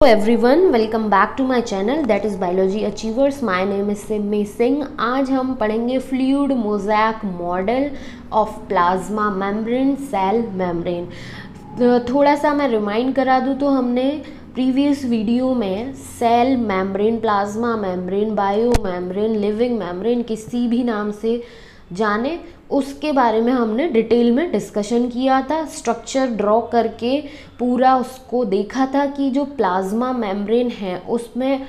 Everyone, welcome back to my channel that is biology achievers. My name is Simi Singh. आज हम पढ़ेंगे fluid mosaic model of plasma membrane cell membrane. थोड़ा सा मैं remind करा दूँ तो हमने प्रीवियस वीडियो में cell membrane, plasma membrane, bio membrane, living membrane, किसी भी नाम से जाने, उसके बारे में हमने डिटेल में डिस्कशन किया था। स्ट्रक्चर ड्रॉ करके पूरा उसको देखा था कि जो प्लाज्मा मेम्ब्रेन है उसमें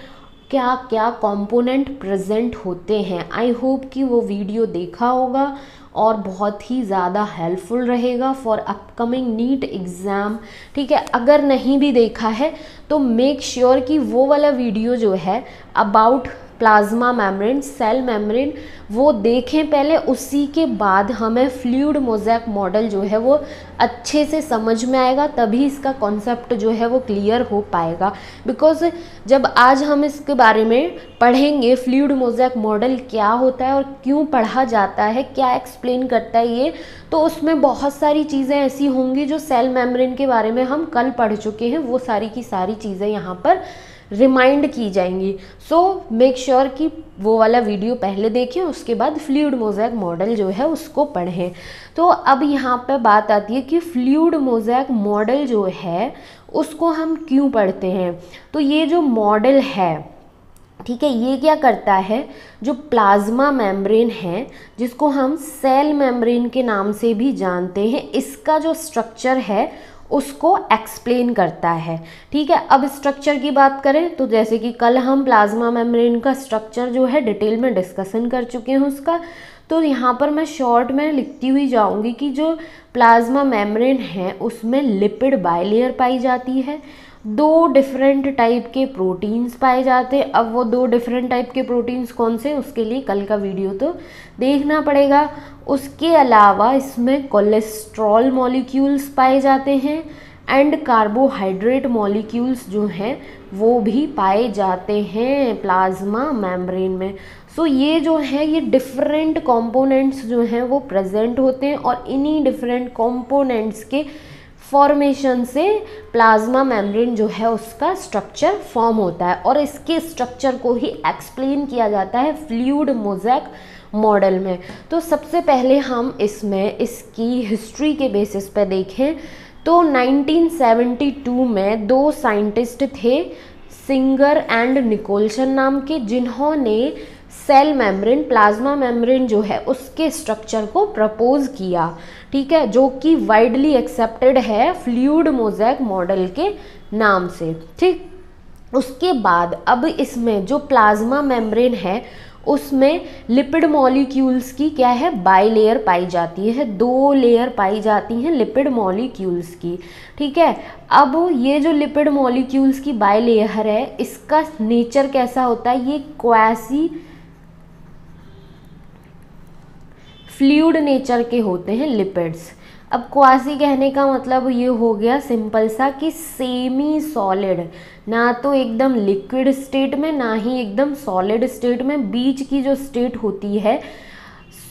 क्या क्या कंपोनेंट प्रेजेंट होते हैं। आई होप कि वो वीडियो देखा होगा और बहुत ही ज़्यादा हेल्पफुल रहेगा फॉर अपकमिंग नीट एग्ज़ाम। ठीक है, अगर नहीं भी देखा है तो मेक श्योर कि वो वाला वीडियो जो है about plasma membrane, cell membrane, वो देखें पहले। उसी के बाद हमें फ्लूइड मोज़ैक मॉडल जो है वो अच्छे से समझ में आएगा, तभी इसका कॉन्सेप्ट जो है वो क्लियर हो पाएगा। बिकॉज जब आज हम इसके बारे में पढ़ेंगे फ्लूइड मोज़ैक मॉडल क्या होता है और क्यों पढ़ा जाता है, क्या एक्सप्लेन करता है ये, तो उसमें बहुत सारी चीज़ें ऐसी होंगी जो सेल मेम्ब्रेन के बारे में हम कल पढ़ चुके हैं, वो सारी की सारी चीज़ें यहाँ पर रिमाइंड की जाएंगी। सो मेक श्योर कि वो वाला वीडियो पहले देखें, उसके बाद फ्लूइड मोज़ैक मॉडल जो है उसको पढ़ें। तो अब यहाँ पे बात आती है कि फ्लूइड मोज़ैक मॉडल जो है उसको हम क्यों पढ़ते हैं। तो ये जो मॉडल है, ठीक है, ये क्या करता है, जो प्लाज्मा मेम्ब्रेन है जिसको हम सेल मेम्ब्रेन के नाम से भी जानते हैं, इसका जो स्ट्रक्चर है उसको एक्सप्लेन करता है। ठीक है, अब स्ट्रक्चर की बात करें तो जैसे कि कल हम प्लाज्मा मेम्ब्रेन का स्ट्रक्चर जो है डिटेल में डिस्कशन कर चुके हैं उसका, तो यहाँ पर मैं शॉर्ट में लिखती हुई जाऊँगी कि जो प्लाज्मा मेम्ब्रेन है उसमें लिपिड बाइलेयर पाई जाती है, दो डिफरेंट टाइप के प्रोटीन्स पाए जाते हैं। अब वो दो डिफरेंट टाइप के प्रोटीन्स कौन से, उसके लिए कल का वीडियो तो देखना पड़ेगा। उसके अलावा इसमें कोलेस्ट्रॉल मॉलिक्यूल्स पाए जाते हैं एंड कार्बोहाइड्रेट मॉलिक्यूल्स जो हैं वो भी पाए जाते हैं प्लाज्मा मेम्ब्रेन में। सो ये जो है ये डिफरेंट कंपोनेंट्स जो हैं वो प्रेजेंट होते हैं और इन्हीं डिफरेंट कंपोनेंट्स के फॉर्मेशन से प्लाज्मा मेम्ब्रेन जो है उसका स्ट्रक्चर फॉर्म होता है और इसके स्ट्रक्चर को ही एक्सप्लेन किया जाता है फ्लूइड मोज़ैक मॉडल में। तो सबसे पहले हम इसमें इसकी हिस्ट्री के बेसिस पे देखें तो 1972 में दो साइंटिस्ट थे, सिंगर एंड निकोलसन नाम के, जिन्होंने सेल मेम्ब्रेन, प्लाज्मा मेम्ब्रेन जो है उसके स्ट्रक्चर को प्रपोज किया। ठीक है, जो कि वाइडली एक्सेप्टेड है फ्लूइड मोज़ैक मॉडल के नाम से। ठीक, उसके बाद अब इसमें जो प्लाज्मा मेम्ब्रेन है उसमें लिपिड मॉलिक्यूल्स की क्या है, बाइलेयर पाई जाती है, दो लेयर पाई जाती हैं लिपिड मॉलिक्यूल्स की। ठीक है, अब ये जो लिपिड मॉलिक्यूल्स की बाइलेयर है इसका नेचर कैसा होता है, ये क्वासी फ्लूइड नेचर के होते हैं लिपिड्स। अब क्वासी कहने का मतलब ये हो गया सिंपल सा कि सेमी सॉलिड, ना तो एकदम लिक्विड स्टेट में ना ही एकदम सॉलिड स्टेट में, बीच की जो स्टेट होती है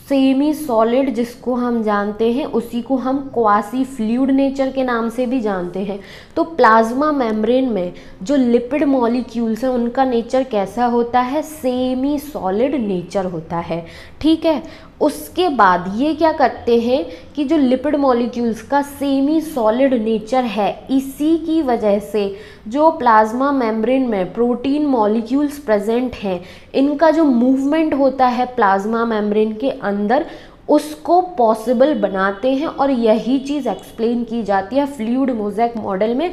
सेमी सॉलिड जिसको हम जानते हैं उसी को हम क्वासी फ्लूइड नेचर के नाम से भी जानते हैं। तो प्लाज्मा मेम्ब्रेन में जो लिपिड मॉलिक्यूल्स हैं उनका नेचर कैसा होता है, सेमी सॉलिड नेचर होता है। ठीक है, उसके बाद ये क्या करते हैं कि जो लिपिड मॉलिक्यूल्स का सेमी सॉलिड नेचर है, इसी की वजह से जो प्लाज्मा मेम्ब्रेन में प्रोटीन मॉलिक्यूल्स प्रेजेंट हैं, इनका जो मूवमेंट होता है प्लाज्मा मेम्ब्रेन के अंदर उसको पॉसिबल बनाते हैं। और यही चीज़ एक्सप्लेन की जाती है फ्लूइड मोज़ैक मॉडल में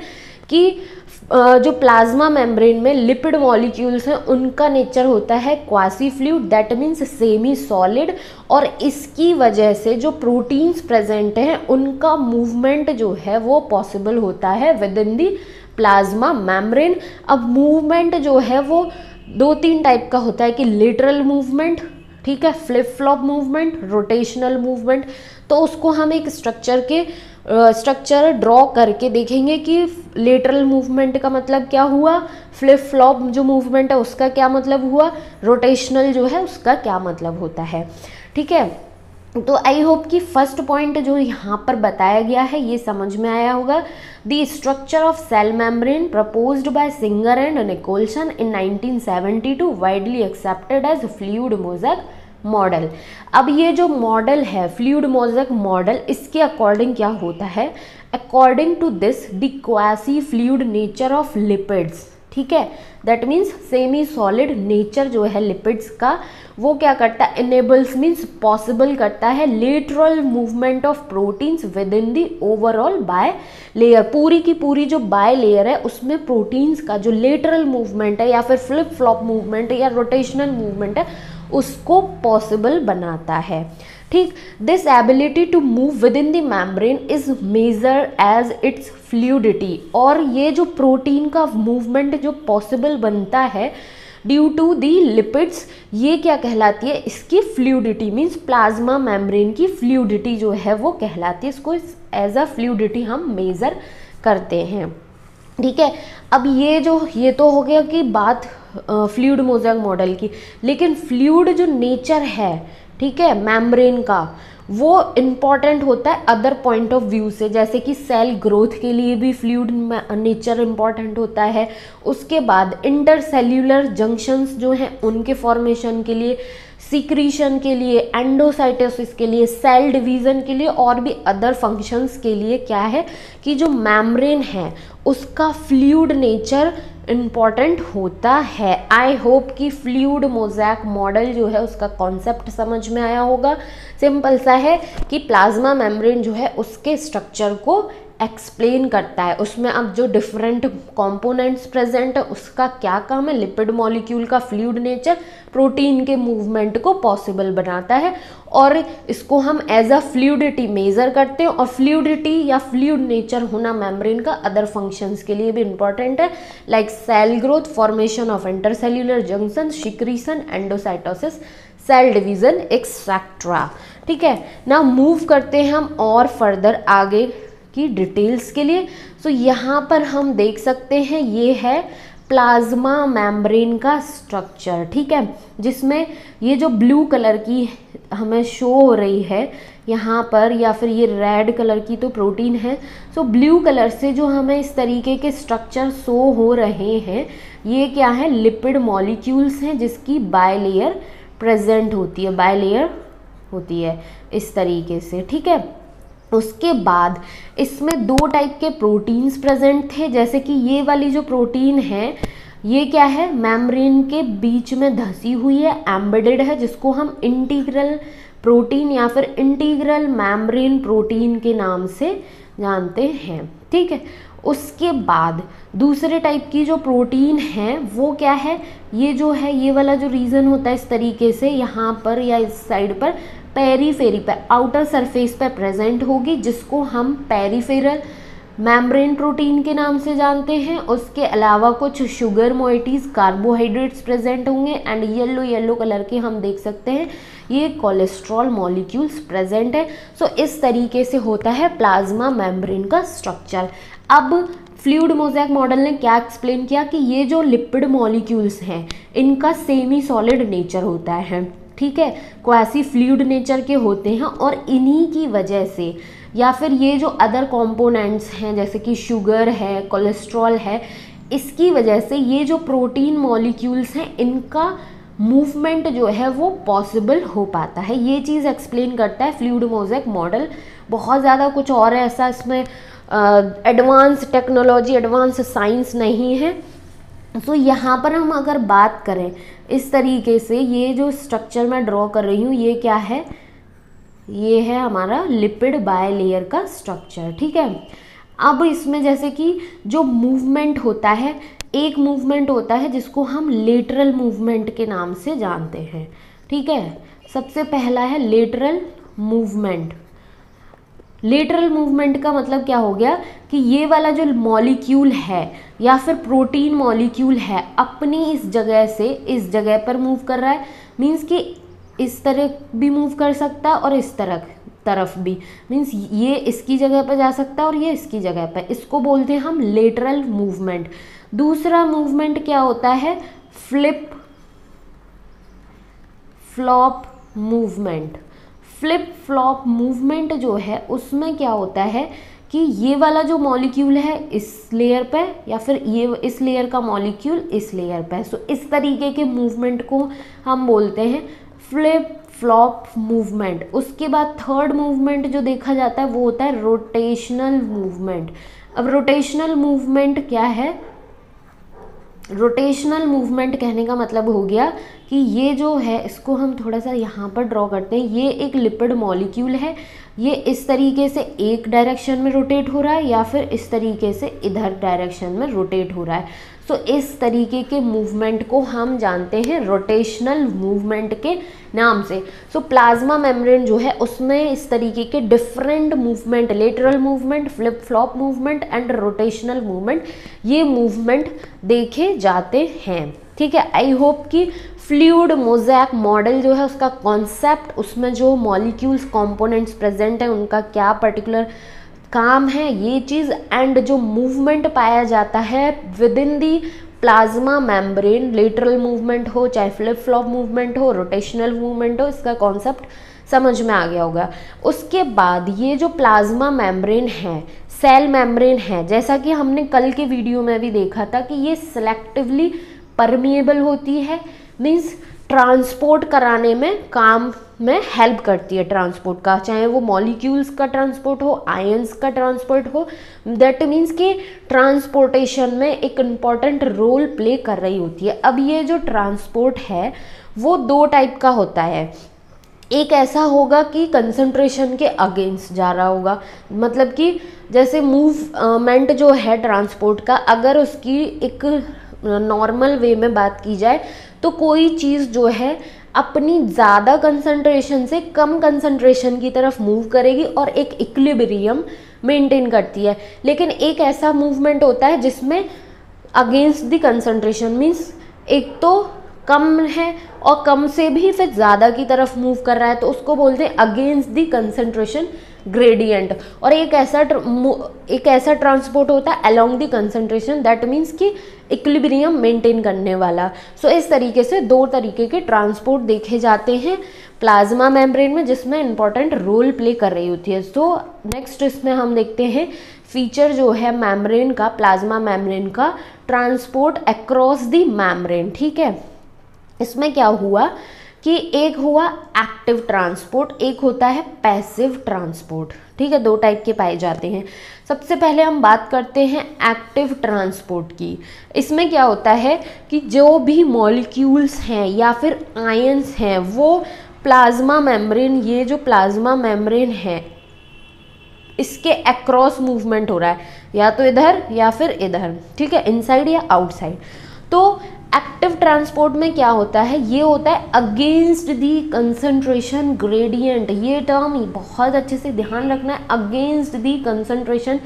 कि जो प्लाज्मा मेम्ब्रेन में लिपिड मॉलिक्यूल्स हैं उनका नेचर होता है quasi fluid, that means semi solid, और इसकी वजह से जो प्रोटीन्स प्रेजेंट हैं उनका मूवमेंट जो है वो पॉसिबल होता है with in the plasma membrane. अब मूवमेंट जो है वो दो तीन टाइप का होता है कि लेटरल मूवमेंट, ठीक है, flip flop movement, rotational movement. तो उसको हम एक स्ट्रक्चर ड्रॉ करके देखेंगे कि लेटरल मूवमेंट का मतलब क्या हुआ, फ्लिप फ्लॉप जो मूवमेंट है उसका क्या मतलब हुआ, रोटेशनल जो है उसका क्या मतलब होता है। ठीक है, तो आई होप कि फर्स्ट पॉइंट जो यहाँ पर बताया गया है ये समझ में आया होगा। The structure of cell membrane proposed by Singer and Nicolson in 1972 widely accepted as fluid mosaic model. अब ये जो मॉडल है फ्लूइड मोज़ेक मॉडल, इसके अकॉर्डिंग क्या होता है, according to this the quasi fluid nature of lipids, ठीक है, that means semi solid nature जो है लिपिड्स का, वो क्या करता है, इनेबल्स मीन्स पॉसिबल करता है lateral movement of proteins with in the overall by layer. पूरी की पूरी जो बाय लेयर है उसमें प्रोटीन्स का जो लेटरल मूवमेंट है या फिर फ्लिप फ्लॉप मूवमेंट है या रोटेशनल मूवमेंट है उसको पॉसिबल बनाता है, ठीक। This ability to move within the membrane is measure as its fluidity. और ये जो प्रोटीन का मूवमेंट जो पॉसिबल बनता है ड्यू टू दी लिपिड्स, ये क्या कहलाती है, इसकी फ्लूइडिटी मीन्स प्लाज्मा मेम्ब्रेन की फ्लूइडिटी जो है वो कहलाती है, इसको एज अ फ्लूइडिटी हम मेज़र करते हैं, ठीक है। अब ये तो हो गया कि बात फ्लूइड मोज़ेक मॉडल की, लेकिन फ्लूइड जो नेचर है, ठीक है, मेम्ब्रेन का, वो इम्पॉर्टेंट होता है अदर पॉइंट ऑफ व्यू से, जैसे कि सेल ग्रोथ के लिए भी फ्लूइड नेचर इम्पॉर्टेंट होता है। उसके बाद इंटरसेल्यूलर जंक्शंस जो हैं उनके फॉर्मेशन के लिए, सिक्रीशन के लिए, एंडोसाइटोसिस के लिए, सेल डिवीज़न के लिए और भी अदर फंक्शंस के लिए क्या है कि जो मेम्ब्रेन है उसका फ्लूइड नेचर इम्पॉर्टेंट होता है। आई होप कि फ्लूइड मोज़ेक मॉडल जो है उसका कॉन्सेप्ट समझ में आया होगा। सिंपल सा है कि प्लाज्मा मेम्ब्रेन जो है उसके स्ट्रक्चर को एक्सप्लेन करता है, उसमें अब जो डिफरेंट कंपोनेंट्स प्रेजेंट है उसका क्या काम है, लिपिड मॉलिक्यूल का फ्लूइड नेचर प्रोटीन के मूवमेंट को पॉसिबल बनाता है और इसको हम एज अ फ्लूइडिटी मेज़र करते हैं। और फ्लूइडिटी या फ्लूइड नेचर होना मेम्ब्रेन का अदर फंक्शंस के लिए भी इंपॉर्टेंट है, like cell growth, formation of intercellular junction, secretion, endocytosis, cell division etcetera, ठीक है ना। मूव करते हैं हम और फर्दर आगे की डिटेल्स के लिए। सो यहाँ पर हम देख सकते हैं ये है प्लाज्मा मेम्ब्रेन का स्ट्रक्चर, ठीक है, जिसमें ये जो ब्लू कलर की हमें शो हो रही है यहाँ पर, या फिर ये रेड कलर की तो प्रोटीन है। सो ब्लू कलर से जो हमें इस तरीके के स्ट्रक्चर शो हो रहे हैं ये क्या है, लिपिड मॉलिक्यूल्स हैं जिसकी बायलेयर प्रेजेंट होती है, बायलेयर होती है इस तरीके से, ठीक है। उसके बाद इसमें दो टाइप के प्रोटीन्स प्रेजेंट थे, जैसे कि ये वाली जो प्रोटीन है ये क्या है, मेम्ब्रेन के बीच में धसी हुई है, एम्बेडेड है, जिसको हम इंटीग्रल प्रोटीन या फिर इंटीग्रल मेम्ब्रेन प्रोटीन के नाम से जानते हैं, ठीक है। उसके बाद दूसरे टाइप की जो प्रोटीन है वो क्या है, ये जो है ये वाला जो रीजन होता है इस तरीके से यहाँ पर या इस साइड पर पेरीफेरी पर, आउटर सरफेस पर प्रेजेंट होगी, जिसको हम पेरीफेरल मेम्ब्रेन प्रोटीन के नाम से जानते हैं। उसके अलावा कुछ शुगर मोइटीज़, कार्बोहाइड्रेट्स प्रेजेंट होंगे एंड येलो कलर के हम देख सकते हैं ये कोलेस्ट्रॉल मॉलिक्यूल्स प्रेजेंट है। सो इस तरीके से होता है प्लाज्मा मेम्ब्रेन का स्ट्रक्चर। अब फ्लूइड मोज़ेक मॉडल ने क्या एक्सप्लेन किया कि ये जो लिपिड मॉलिक्यूल्स हैं इनका सेमी सॉलिड नेचर होता है, ठीक है, क्वासी फ्लूइड नेचर के होते हैं और इन्हीं की वजह से या फिर ये जो अदर कंपोनेंट्स हैं जैसे कि शुगर है, कोलेस्ट्रॉल है, इसकी वजह से ये जो प्रोटीन मॉलिक्यूल्स हैं इनका मूवमेंट जो है वो पॉसिबल हो पाता है। ये चीज़ एक्सप्लेन करता है फ्लूइड मोज़ेक मॉडल। बहुत ज़्यादा कुछ और ऐसा इसमें एडवांस टेक्नोलॉजी, एडवांस साइंस नहीं है। तो यहाँ पर हम अगर बात करें इस तरीके से, ये जो स्ट्रक्चर मैं ड्रॉ कर रही हूँ ये क्या है, ये है हमारा लिपिड बायलेयर का स्ट्रक्चर, ठीक है। अब इसमें जैसे कि जो मूवमेंट होता है, एक मूवमेंट होता है जिसको हम लेटरल मूवमेंट के नाम से जानते हैं, ठीक है। सबसे पहला है लेटरल मूवमेंट। लेटरल मूवमेंट का मतलब क्या हो गया कि ये वाला जो मॉलिक्यूल है या फिर प्रोटीन मॉलिक्यूल है अपनी इस जगह से इस जगह पर मूव कर रहा है, मीन्स कि इस तरह भी मूव कर सकता है और इस तरफ भी, मीन्स ये इसकी जगह पर जा सकता है और ये इसकी जगह पर, इसको बोलते हैं हम लेटरल मूवमेंट। दूसरा मूवमेंट क्या होता है, flip flop movement. Flip flop movement जो है उसमें क्या होता है कि ये वाला जो मॉलिक्यूल है इस लेयर पे या फिर ये इस लेयर का मॉलिक्यूल इस लेयर पे, सो इस तरीके के मूवमेंट को हम बोलते हैं फ्लिप फ्लॉप मूवमेंट। उसके बाद थर्ड मूवमेंट जो देखा जाता है वो होता है रोटेशनल मूवमेंट। अब रोटेशनल मूवमेंट क्या है? रोटेशनल मूवमेंट कहने का मतलब हो गया कि ये जो है इसको हम थोड़ा सा यहाँ पर ड्रॉ करते हैं। ये एक लिपिड मॉलिक्यूल है, ये इस तरीके से एक डायरेक्शन में रोटेट हो रहा है या फिर इस तरीके से इधर डायरेक्शन में रोटेट हो रहा है। सो इस तरीके के मूवमेंट को हम जानते हैं रोटेशनल मूवमेंट के नाम से। सो प्लाज्मा मेम्ब्रेन जो है उसमें इस तरीके के different movement, lateral movement, flip flop movement and rotational movement, ये मूवमेंट देखे जाते हैं। ठीक है, आई होप कि फ्लूइड मोज़ेक मॉडल जो है उसका कॉन्सेप्ट, उसमें जो मॉलिक्यूल्स कंपोनेंट्स प्रेजेंट हैं उनका क्या पर्टिकुलर काम है ये चीज़, एंड जो मूवमेंट पाया जाता है with in the plasma membrane, lateral movement हो चाहे फ्लिप फ्लॉप मूवमेंट हो, रोटेशनल मूवमेंट हो, इसका कॉन्सेप्ट समझ में आ गया होगा। उसके बाद ये जो प्लाज्मा मेम्ब्रेन है, सेल मेम्ब्रेन है, जैसा कि हमने कल के वीडियो में भी देखा था कि ये सिलेक्टिवली परमिएबल होती है, मीन्स ट्रांसपोर्ट कराने में काम में हेल्प करती है ट्रांसपोर्ट का, चाहे वो मॉलिक्यूल्स का ट्रांसपोर्ट हो, आयंस का ट्रांसपोर्ट हो, दैट मीन्स कि ट्रांसपोर्टेशन में एक इम्पॉर्टेंट रोल प्ले कर रही होती है। अब ये जो ट्रांसपोर्ट है वो दो टाइप का होता है। एक ऐसा होगा कि कंसंट्रेशन के अगेंस्ट जा रहा होगा, मतलब कि जैसे मूवमेंट जो है ट्रांसपोर्ट का, अगर उसकी एक नॉर्मल वे में बात की जाए तो कोई चीज़ जो है अपनी ज़्यादा कंसंट्रेशन से कम कंसंट्रेशन की तरफ मूव करेगी और एक इक्विलिब्रियम मेंटेन करती है। लेकिन एक ऐसा मूवमेंट होता है जिसमें अगेंस्ट द कंसंट्रेशन, मीन्स एक तो कम है और कम से भी फिर ज़्यादा की तरफ मूव कर रहा है, तो उसको बोलते हैं अगेंस्ट द कंसंट्रेशन ग्रेडियंट। और एक ऐसा ट्रांसपोर्ट होता है along the concentration, that means कि इक्विलिब्रियम मेंटेन करने वाला। सो इस तरीके से दो तरीके के ट्रांसपोर्ट देखे जाते हैं प्लाज्मा मेम्ब्रेन में, जिसमें इंपॉर्टेंट रोल प्ले कर रही होती है। सो नेक्स्ट इसमें हम देखते हैं फीचर जो है मेम्ब्रेन का, प्लाज्मा मेम्ब्रेन का, ट्रांसपोर्ट अक्रॉस द मेम्ब्रेन। ठीक है, इसमें क्या हुआ कि एक हुआ एक्टिव ट्रांसपोर्ट, एक होता है पैसिव ट्रांसपोर्ट। ठीक है, दो टाइप के पाए जाते हैं। सबसे पहले हम बात करते हैं एक्टिव ट्रांसपोर्ट की। इसमें क्या होता है कि जो भी मॉलिक्यूल्स हैं या फिर आयंस हैं वो प्लाज्मा मेम्ब्रेन, ये जो प्लाज्मा मेम्ब्रेन है इसके अक्रॉस मूवमेंट हो रहा है, या तो इधर या फिर इधर। ठीक है, इनसाइड या आउटसाइड। तो एक्टिव ट्रांसपोर्ट में क्या होता है, ये होता है अगेंस्ट दी कंसंट्रेशन ग्रेडियंट। ये टर्म बहुत अच्छे से ध्यान रखना है, अगेंस्ट दी कंसंट्रेशन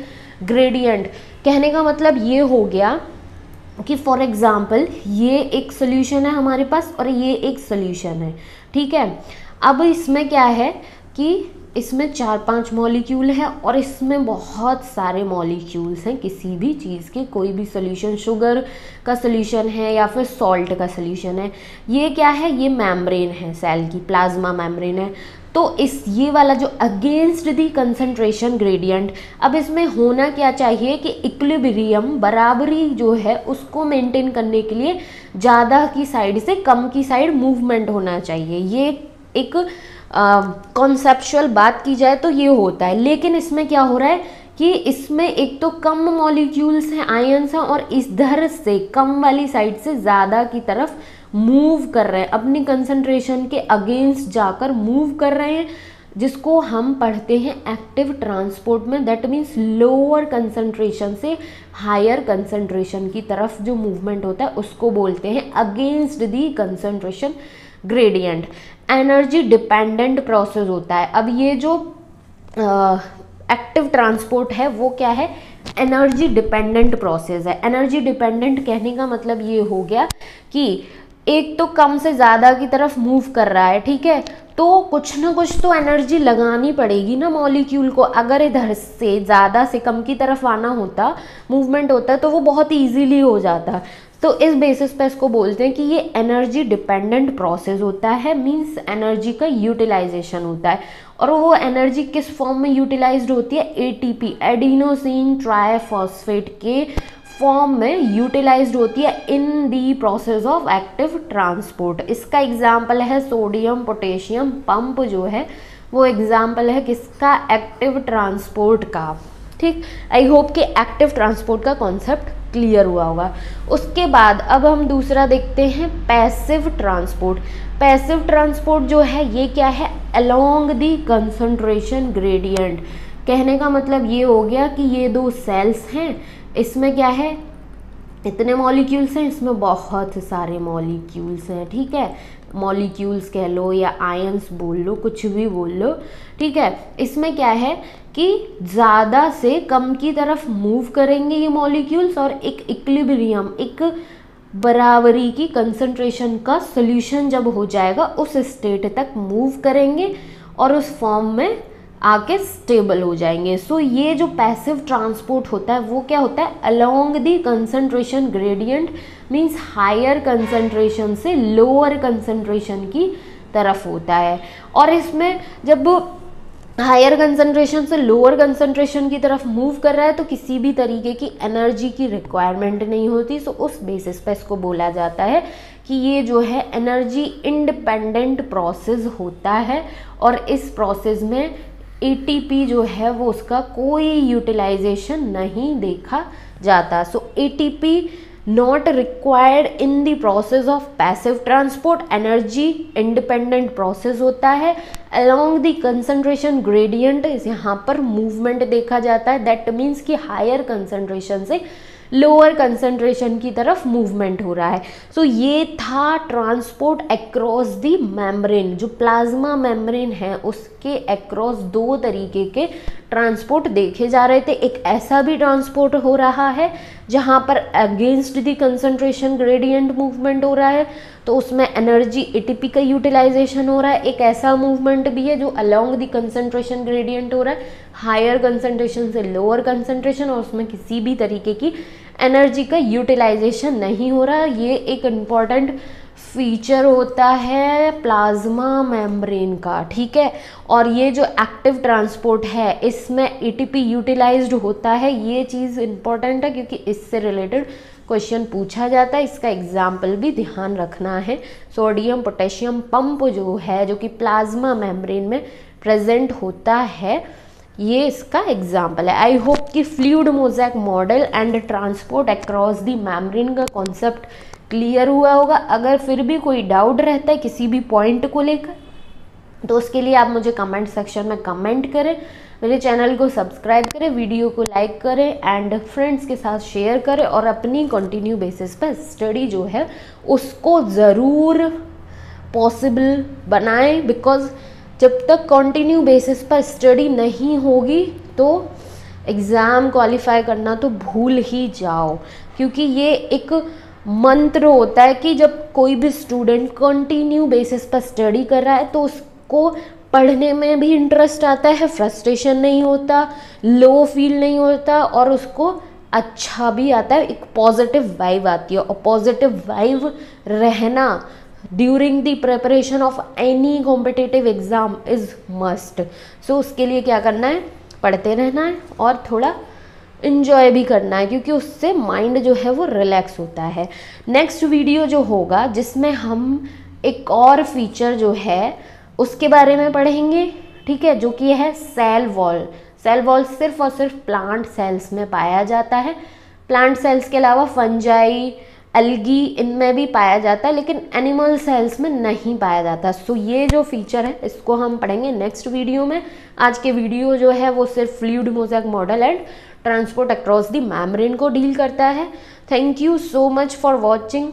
ग्रेडियंट। कहने का मतलब ये हो गया कि फॉर एग्जांपल ये एक सोल्यूशन है हमारे पास और ये एक सोल्यूशन है। ठीक है, अब इसमें क्या है कि इसमें 4-5 मॉलिक्यूल है और इसमें बहुत सारे मॉलिक्यूल्स हैं किसी भी चीज़ के, कोई भी सोल्यूशन, शुगर का सोल्यूशन है या फिर सॉल्ट का सोल्यूशन है। ये क्या है, ये मेम्ब्रेन है सेल की, प्लाज्मा मेम्ब्रेन है। तो ये वाला जो अगेंस्ट दी कंसंट्रेशन ग्रेडियंट, अब इसमें होना क्या चाहिए कि इक्विलिब्रियम, बराबरी जो है उसको मेंटेन करने के लिए ज़्यादा की साइड से कम की साइड मूवमेंट होना चाहिए। ये एक कॉन्सेप्चुअल बात की जाए तो ये होता है। लेकिन इसमें क्या हो रहा है कि इसमें एक तो कम मॉलिक्यूल्स हैं, आयंस हैं, और इधर से कम वाली साइड से ज़्यादा की तरफ मूव कर रहे हैं, अपनी कंसंट्रेशन के अगेंस्ट जाकर मूव कर रहे हैं, जिसको हम पढ़ते हैं एक्टिव ट्रांसपोर्ट में। दैट मीन्स लोअर कंसंट्रेशन से हायर कंसंट्रेशन की तरफ जो मूवमेंट होता है उसको बोलते हैं against the concentration gradient. Energy dependent process होता है। अब ये जो एक्टिव ट्रांसपोर्ट है वो क्या है, एनर्जी डिपेंडेंट प्रोसेस है। एनर्जी डिपेंडेंट कहने का मतलब ये हो गया कि एक तो कम से ज़्यादा की तरफ मूव कर रहा है, ठीक है, तो कुछ ना कुछ तो एनर्जी लगानी पड़ेगी ना मॉलिक्यूल को। अगर इधर से ज़्यादा से कम की तरफ आना होता, मूवमेंट होता है, तो वो बहुत ईजीली हो जाता। तो इस बेसिस पे इसको बोलते हैं कि ये एनर्जी डिपेंडेंट प्रोसेस होता है, मींस एनर्जी का यूटिलाइजेशन होता है। और वो एनर्जी किस फॉर्म में यूटिलाइज्ड होती है, एटीपी एडिनोसिन ट्राइफॉस्फेट के फॉर्म में यूटिलाइज्ड होती है in the process of active transport. इसका एग्जाम्पल है सोडियम पोटेशियम पंप जो है वो एग्जाम्पल है किसका, एक्टिव ट्रांसपोर्ट का। ठीक, आई होप कि एक्टिव ट्रांसपोर्ट का कॉन्सेप्ट क्लियर हुआ होगा। उसके बाद अब हम दूसरा देखते हैं पैसिव ट्रांसपोर्ट। पैसिव ट्रांसपोर्ट जो है ये क्या है, अलोंग दी कंसंट्रेशन ग्रेडियंट। कहने का मतलब ये हो गया कि ये दो सेल्स हैं, इसमें क्या है, इतने मॉलिक्यूल्स हैं, इसमें बहुत सारे मॉलिक्यूल्स हैं। ठीक है, मॉलिक्यूल्स कह लो या आयंस बोल लो, कुछ भी बोल लो। ठीक है, इसमें क्या है कि ज़्यादा से कम की तरफ मूव करेंगे ये मॉलिक्यूल्स और एक इक्विलिब्रियम, एक बराबरी की कंसंट्रेशन का सोल्यूशन जब हो जाएगा उस स्टेट तक मूव करेंगे और उस फॉर्म में आके स्टेबल हो जाएंगे। सो ये जो पैसिव ट्रांसपोर्ट होता है वो क्या होता है, along the concentration gradient, means higher concentration से लोअर कंसंट्रेशन की तरफ होता है। और इसमें जब हायर कंसंट्रेशन से लोअर कंसंट्रेशन की तरफ मूव कर रहा है तो किसी भी तरीके की एनर्जी की रिक्वायरमेंट नहीं होती। सो उस बेसिस पे इसको बोला जाता है कि ये जो है एनर्जी इंडिपेंडेंट प्रोसेस होता है और इस प्रोसेस में एटीपी जो है वो उसका कोई यूटिलाइजेशन नहीं देखा जाता। So ATP not required in the process of passive transport, energy independent process होता है। अलोंग द कंसंट्रेशन ग्रेडियंट यहाँ पर मूवमेंट देखा जाता है, दैट मीन्स कि हायर कंसंट्रेशन से लोअर कंसंट्रेशन की तरफ मूवमेंट हो रहा है। सो ये था ट्रांसपोर्ट अक्रॉस द मेम्ब्रेन। जो प्लाज्मा मेम्ब्रेन है उसके अक्रॉस दो तरीके के ट्रांसपोर्ट देखे जा रहे थे। एक ऐसा भी ट्रांसपोर्ट हो रहा है जहाँ पर against the concentration gradient movement हो रहा है, तो उसमें एनर्जी एटीपी का यूटिलाइजेशन हो रहा है। एक ऐसा मूवमेंट भी है जो अलोंग द कंसंट्रेशन ग्रेडियंट हो रहा है, हायर कंसंट्रेशन से लोअर कंसंट्रेशन, और उसमें किसी भी तरीके की एनर्जी का यूटिलाइजेशन नहीं हो रहा। ये एक इम्पॉर्टेंट फीचर होता है प्लाज्मा मेम्ब्रेन का। ठीक है, और ये जो एक्टिव ट्रांसपोर्ट है इसमें एटीपी यूटिलाइज्ड होता है, ये चीज़ इम्पॉर्टेंट है क्योंकि इससे रिलेटेड क्वेश्चन पूछा जाता है। इसका एग्जाम्पल भी ध्यान रखना है। सोडियम पोटेशियम पंप जो है जो कि प्लाज्मा मेम्ब्रेन में प्रेजेंट होता है, ये इसका एग्जाम्पल है। आई होप कि fluid mosaic model and transport across the membrane का कॉन्सेप्ट क्लियर हुआ होगा। अगर फिर भी कोई डाउट रहता है किसी भी पॉइंट को लेकर तो उसके लिए आप मुझे कमेंट सेक्शन में कमेंट करें, मेरे चैनल को सब्सक्राइब करें, वीडियो को लाइक करें एंड फ्रेंड्स के साथ शेयर करें और अपनी कंटिन्यू बेसिस पर स्टडी जो है उसको ज़रूर पॉसिबल बनाएं। बिकॉज जब तक कंटिन्यू बेसिस पर स्टडी नहीं होगी तो एग्ज़ाम क्वालिफाई करना तो भूल ही जाओ, क्योंकि ये एक मंत्र होता है कि जब कोई भी स्टूडेंट कंटिन्यू बेसिस पर स्टडी कर रहा है तो उसको पढ़ने में भी इंटरेस्ट आता है, फ्रस्ट्रेशन नहीं होता, लो फील नहीं होता और उसको अच्छा भी आता है, एक पॉजिटिव वाइब आती है। और पॉजिटिव वाइब रहना during the preparation of any competitive exam is must. So उसके लिए क्या करना है, पढ़ते रहना है और थोड़ा इन्जॉय भी करना है, क्योंकि उससे माइंड जो है वो रिलैक्स होता है। नेक्स्ट वीडियो जो होगा जिसमें हम एक और फीचर जो है उसके बारे में पढ़ेंगे, ठीक है, जो कि है सेल वॉल। सेल वॉल सिर्फ और सिर्फ प्लांट सेल्स में पाया जाता है। प्लांट सेल्स के अलावा फंजाई, एल्गी इनमें भी पाया जाता है, लेकिन एनिमल सेल्स में नहीं पाया जाता। सो ये जो फीचर है इसको हम पढ़ेंगे नेक्स्ट वीडियो में। आज के वीडियो जो है वो सिर्फ fluid mosaic model and transport across the membrane को डील करता है। Thank you so much for watching.